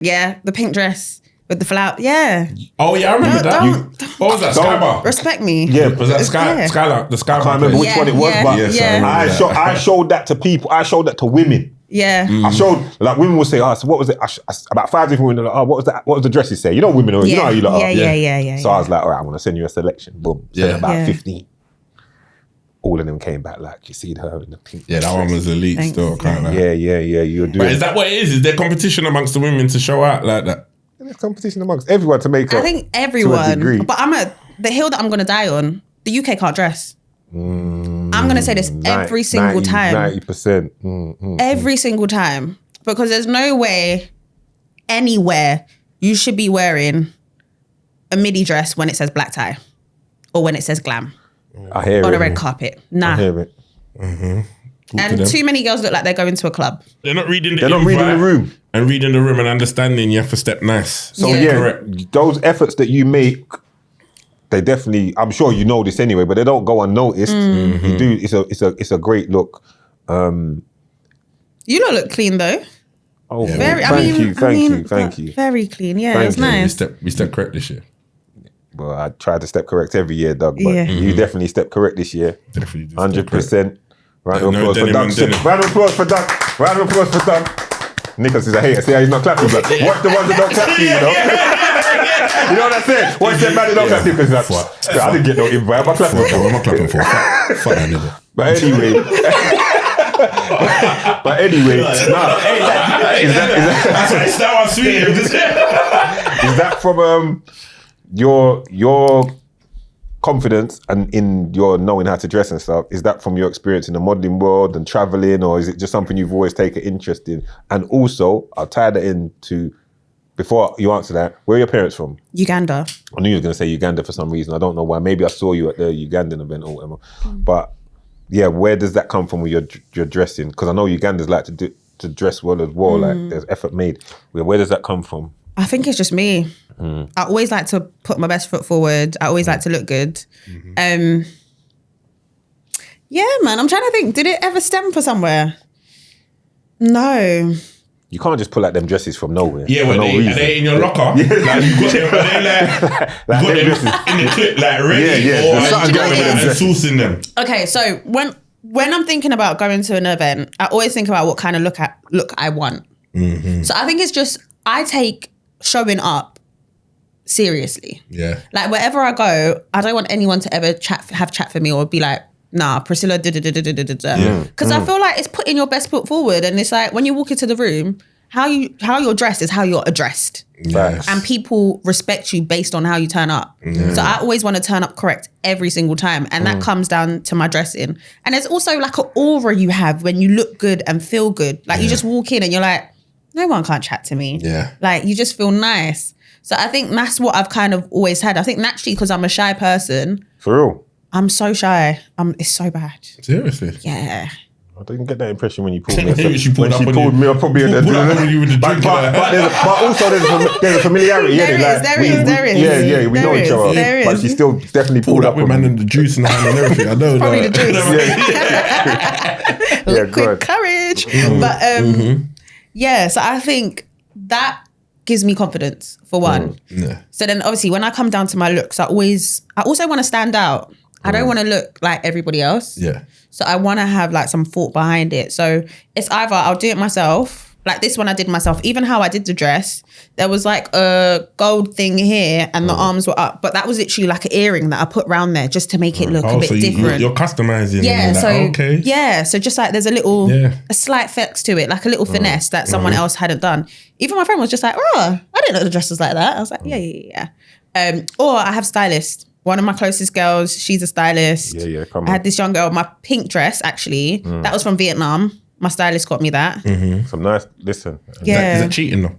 Yeah, the pink dress with the flower. Yeah. Oh yeah, I remember that. What was that? Skybar. Respect me. Yeah, Was that Skylar? The Skybar. I can't remember which one it was, but I showed that to people. I showed that to women. Yeah. I showed, like, women would say, so what was it? About 5 different women were like, what was that? What was the dresses say? You know women, you know how you lot are. Yeah. So I was like, all right, I'm going to send you a selection. Boom. Sent about 15. All of them came back like, you see her in the pink dress. That one was elite. Thanks. Still. Yeah. You're doing. But is that what it is? Is there competition amongst the women to show out like that? There's competition amongst everyone to make I think everyone. But the hill that I'm going to die on, the UK can't dress. I'm going to say this every single time. 90%. Every single time. Because there's no way, anywhere, you should be wearing a midi dress when it says black tie. Or when it says glam. I hear it. On a red carpet. Nah. I hear it. And too many girls look like they're going to a club. They're not reading the They're not reading the room. And reading the room and understanding you have to step nice. So correct. Those efforts that you make, they definitely, I'm sure you know this anyway, but they don't go unnoticed. You do, it's a great look. You don't look clean though. Oh, very, thank you. Very clean, yeah, it's nice. We step correct this year. Well, I try to step correct every year, Doug, but you definitely step correct this year. Definitely 100%. Round of applause for Doug. Round of applause for Doug. Round of applause for Doug. Nicholas is a hater. See how he's not clapping, but watch the ones that don't clap for you, you know? You know what I'm saying? Watch them man that don't clap for you, because that's what. I didn't get no invite. I'm clapping for. What am I clapping for? Fuck that nigga. But anyway, is that from your confidence and in your knowing how to dress and stuff? Is that from your experience in the modelling world and traveling, or is it just something you've always taken interest in? And also, I'll tie that into, before you answer that, where are your parents from? Uganda. I knew you were going to say Uganda for some reason. I don't know why. Maybe I saw you at the Ugandan event or whatever. But yeah, where does that come from with your dressing? Because I know Ugandans like to dress well as well. Like there's effort made. Where does that come from? I think it's just me. I always like to put my best foot forward. I always like to look good. Yeah, man, I'm trying to think. Did it ever stem from somewhere? No. You can't just pull out them dresses from nowhere. Yeah, are they in your locker? Like, you got them, are they you got them in the clip, like ready? Or and sourcing them? Okay, so when I'm thinking about going to an event, I always think about what kind of look I want. So I think it's just, I take showing up seriously. Yeah. Like wherever I go, I don't want anyone to ever have chat for me or be like, nah, Priscilla, because I feel like it's putting your best foot forward, and it's like when you walk into the room, how you're dressed is how you're addressed. Yes. And people respect you based on how you turn up. So I always want to turn up correct every single time, and that comes down to my dressing. And there's also like an aura you have when you look good and feel good. Like you just walk in and you're like, no one can't chat to me. Yeah. Like you just feel nice. So I think that's what I've kind of always had. I think naturally, because I'm a shy person. For real? I'm so shy. It's so bad. Seriously? Yeah. I didn't get that impression when you pulled me. She pulled me up probably in the but also there's a familiarity. There is. Yeah, we know each other. But she still definitely pulled up with man and the juice and everything. I know probably that. The juice. Quick courage. But yeah, so I think that gives me confidence for one. So then obviously when I come down to my looks, I also want to stand out. I don't want to look like everybody else. Yeah. So I want to have like some thought behind it. So it's either I'll do it myself. Like this one I did myself. Even how I did the dress, there was like a gold thing here and the arms were up. But that was literally like an earring that I put around there just to make it look a bit different. You're customizing. Yeah, so okay. Yeah, so just like there's a slight flex to it, like a little finesse that someone else hadn't done. Even my friend was just like, oh, I didn't know the dress was like that. I was like, yeah. Or I have stylists. One of my closest girls, she's a stylist. Yeah, come on. I had this young girl, my pink dress actually, that was from Vietnam. My stylist got me that. Some nice, listen. Yeah. Is that cheating though?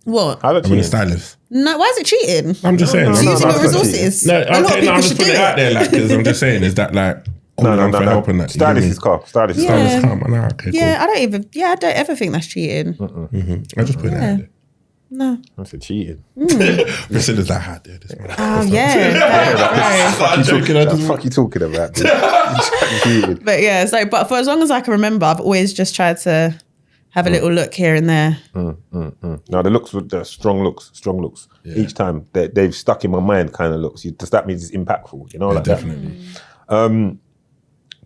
What? How's that I'm a stylist. No, why is it cheating? I'm just saying. She's using your resources. No, I'm just putting it out there, like, because I'm just saying, is that like, no. helping that? Stylist is calm. Stylist is calm. Okay, cool. Yeah, I don't ever think that's cheating. I just put it out there. No. That's a cheating. Priscilla's like, how dare this man? Oh, yeah. Fuck you talking about? But yeah, but for as long as I can remember, I've always just tried to have a little look here and there. No, the strong looks. Yeah. Each time they've stuck in my mind kind of looks. Does that mean it's impactful? You know, like definitely. That.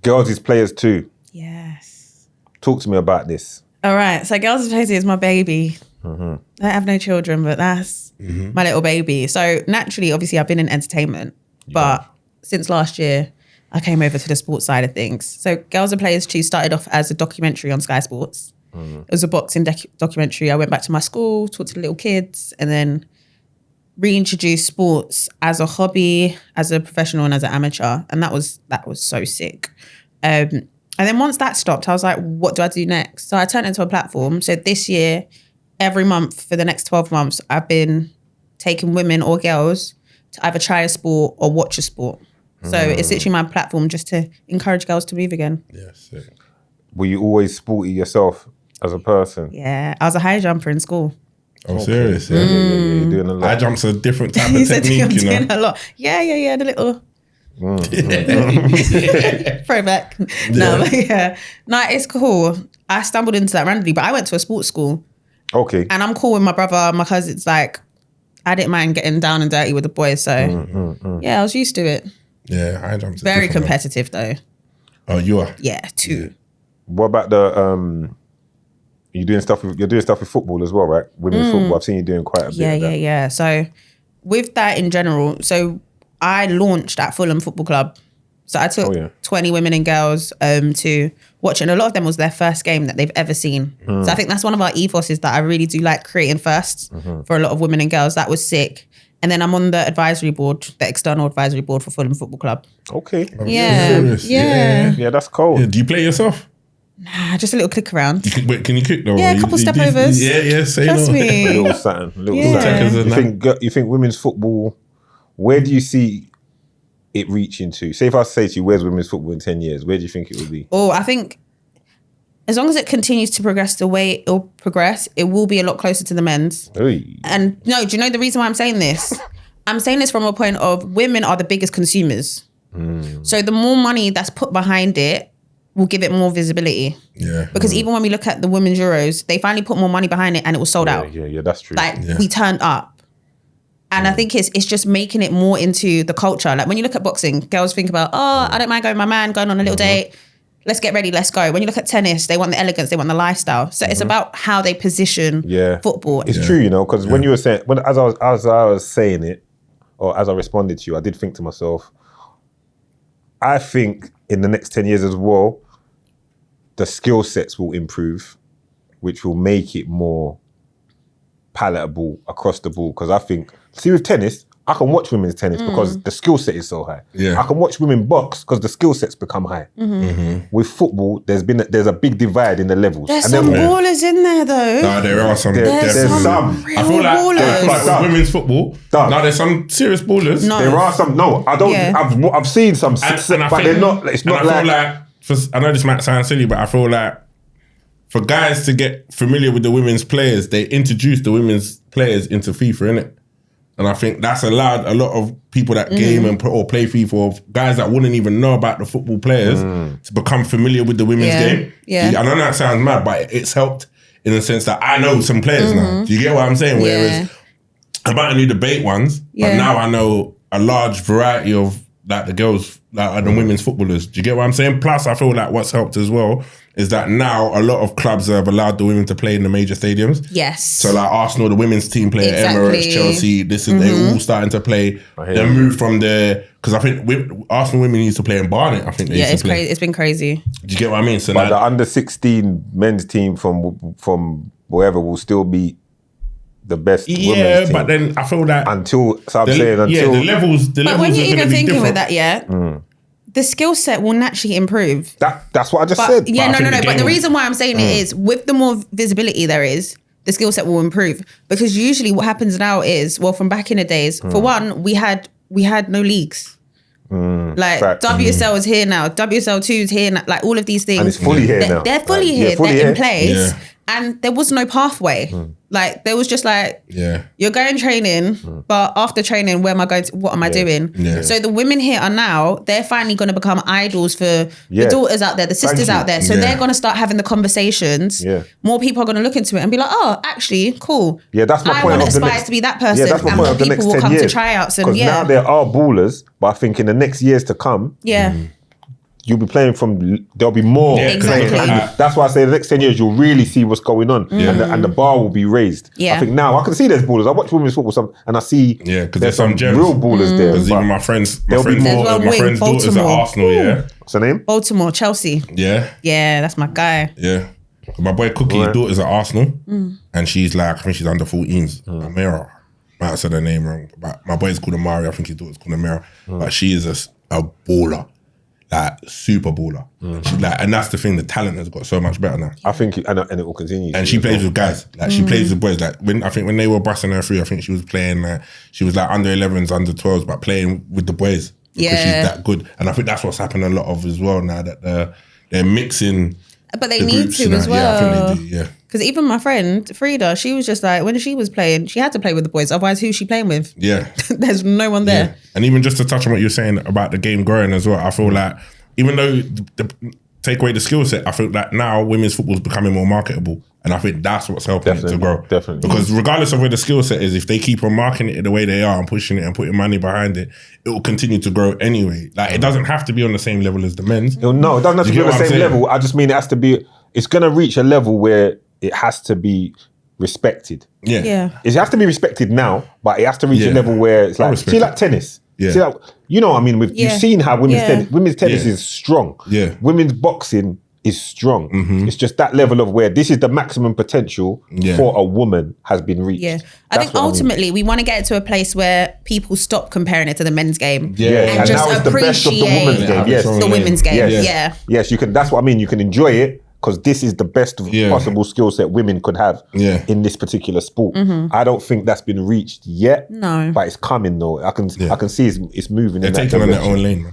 Girls is players too. Yes. Talk to me about this. All right. So Girls is Players is my baby. I have no children, but that's my little baby. So naturally, obviously, I've been in entertainment, but since last year, I came over to the sports side of things. So Girls Are Players 2 started off as a documentary on Sky Sports. It was a boxing documentary. I went back to my school, talked to the little kids, and then reintroduced sports as a hobby, as a professional, and as an amateur. And that was so sick. And then once that stopped, I was like, what do I do next? So I turned into a platform. So this year, every month for the next 12 months, I've been taking women or girls to either try a sport or watch a sport. So it's literally my platform just to encourage girls to move again. Yeah, sick. Were you always sporty yourself as a person? Yeah, I was a high jumper in school. I'm serious, yeah. You're doing a lot. High jump's a different type of technique, I'm you know. doing a lot. Yeah, the little throwback. No, but no, it's cool. I stumbled into that randomly, but I went to a sports school. Okay. And I'm cool with my brother, my cousins. Like, I didn't mind getting down and dirty with the boys. So, yeah, I was used to it. Yeah, high jump's very competitive though. Oh, you are? Yeah, too. What about the you're doing stuff with football as well, right? Women's football. I've seen you doing quite a bit of that. Yeah. So with that in general, so I launched at Fulham Football Club. So I took 20 women and girls to watch it. And a lot of them was their first game that they've ever seen. So I think that's one of our ethos is that I really do like creating firsts for a lot of women and girls. That was sick. And then I'm on the advisory board, the external advisory board for Fulham Football Club. Okay. Yeah, that's cool. Yeah, do you play yourself? Nah, just a little click around. Can you cook though? Yeah, a couple step overs. Yeah, say Trust me. A little something. You think women's football, where do you see it reaching to? Say if I say to you, where's women's football in 10 years? Where do you think it will be? Oh, I think as long as it continues to progress the way it'll progress, it will be a lot closer to the men's. Hey. And no, do you know the reason why I'm saying this? I'm saying this from a point of women are the biggest consumers. So the more money that's put behind it will give it more visibility. Yeah. Because even when we look at the Women's Euros, they finally put more money behind it and it was sold out. Yeah, that's true. Like we turned up. And I think it's just making it more into the culture. Like when you look at boxing, girls think about, I don't mind going with my man, going on a little date. Let's get ready, let's go. When you look at tennis, they want the elegance, they want the lifestyle. So it's about how they position football. It's true, you know, because when you were saying, as I was saying it, or as I responded to you, I did think to myself, I think in the next 10 years as well, the skill sets will improve, which will make it more palatable across the board. Because I think, see with tennis, I can watch women's tennis because the skill set is so high. Yeah. I can watch women box because the skill sets become high. With football, there's a big divide in the levels. There's some ballers in there though. No, there are some. There's some. I feel like with women's football, now there's some serious ballers. No. There are some. No, I don't. I've seen some, but they're not. It's not like. I know this might sound silly, but I feel like for guys to get familiar with the women's players, they introduce the women's players into FIFA, innit? And I think that's allowed a lot of people that game or play FIFA, or guys that wouldn't even know about the football players, to become familiar with the women's game. Yeah. I know that sounds mad, but it's helped in the sense that I know some players now. Do you get what I'm saying? Whereas I might only debate ones, but now I know a large variety of like the girls, like the women's footballers. Do you get what I'm saying? Plus, I feel like what's helped as well is that now a lot of clubs have allowed the women to play in the major stadiums. Yes. So like Arsenal, the women's team play at Emirates, Chelsea, they're all starting to play. They moved from there, because I think Arsenal women used to play in Barnet. I think they used to play. Crazy. It's been crazy. Do you get what I mean? So but the under 16 men's team from wherever will still be the best women's team. But then I feel that the levels. But when you're even thinking with that, the skill set will naturally improve. That's what I just said. Yeah, no. But the reason why I'm saying it is, with the more visibility there is, the skill set will improve. Because usually what happens now is, well, from back in the days, for one, we had no leagues. Like WSL is here now, WSL2 is here now, like all of these things. And it's fully here now. They're fully here, they're in place. And there was no pathway. Like there was just like, Yeah. you're going training, but after training, where am I going to, what am I doing? Yeah. So the women here are now, they're finally going to become idols for the Yeah. daughters out there, the sisters you. out there. So Yeah. they're going to start having the conversations. Yeah. More people are going to look into it and be like, oh, actually, cool. Yeah, that's my I point want to of the aspire next- to be that person. Yeah, that's my and point more of the people next will 10 come years. to tryouts. And Because now yeah. there are ballers, but I think in the next years to come, Yeah. you'll be playing from, there'll be more. Yeah, Exactly. playing, and that's why I say the next 10 years, you'll really see what's going on. And the bar will be raised. Yeah. I think now, I can see there's ballers. I watch women's football and I see Yeah, 'cause there's some gems. real ballers there. Because but- even my friend's There'll be There's daughter, one my wing, friend's daughter's at Baltimore. Arsenal, yeah. What's her name? Baltimore, Chelsea. Yeah. Yeah, that's my guy. Yeah. My boy Cookie's Right. daughter's at Arsenal, and she's like, I think she's under 14s. Amira. Might have said her name wrong, but my boy's called Amari. I think his daughter's called Amira. But she is a baller, like super baller. She's like, and that's the thing. The talent has got so much better now. I think, and it will continue. And she plays with guys. Like she plays with boys. Like I think when they were busting her through, I think she was playing. She was like under 11s, under 12s, but playing with the boys because she's Yeah. that good. And I think that's what's happened a lot of as well now that they're mixing. But they the need groups to now. as Yeah, I well. think they do. Yeah. Because even my friend Frida, she was just like, when she was playing, she had to play with the boys. Otherwise, who's she playing with? Yeah. There's no one there. Yeah. And even just to touch on what you're saying about the game growing as well, I feel like even though take away the skill set, I feel like now women's football is becoming more marketable. And I think that's what's helping it to grow. Definitely. Because regardless of where the skill set is, if they keep on marketing it the way they are and pushing it and putting money behind it, it will continue to grow anyway. Like it doesn't have to be on the same level as the men's. No, it doesn't have to You be on get the what I'm same saying? level. I just mean it has to be, it's going to reach a level where it has to be respected. Yeah. Yeah. It has to be respected now, but it has to reach a Yeah. level where it's I like, respect see it. like tennis. Yeah. See like, you know what I mean? You've Yeah. seen how women's Yeah. tennis Yeah. is strong. Yeah. Women's boxing is strong. It's just that level of where this is the maximum potential Yeah. for a woman has been reached. Yeah. I That's think what mean. ultimately we want to get to a place where people stop comparing it to the men's game. Yeah. Yeah, and just now it's the best of the appreciate women's game. Yes. the the women's game. Yes. Yeah. Yes, you can. That's what I mean. You can enjoy it because this is the best Yeah. possible skill set women could have Yeah. in this particular sport. I don't think that's been reached yet. No. But it's coming though. I can see it's moving They're in that taking on their direction. own lane, man.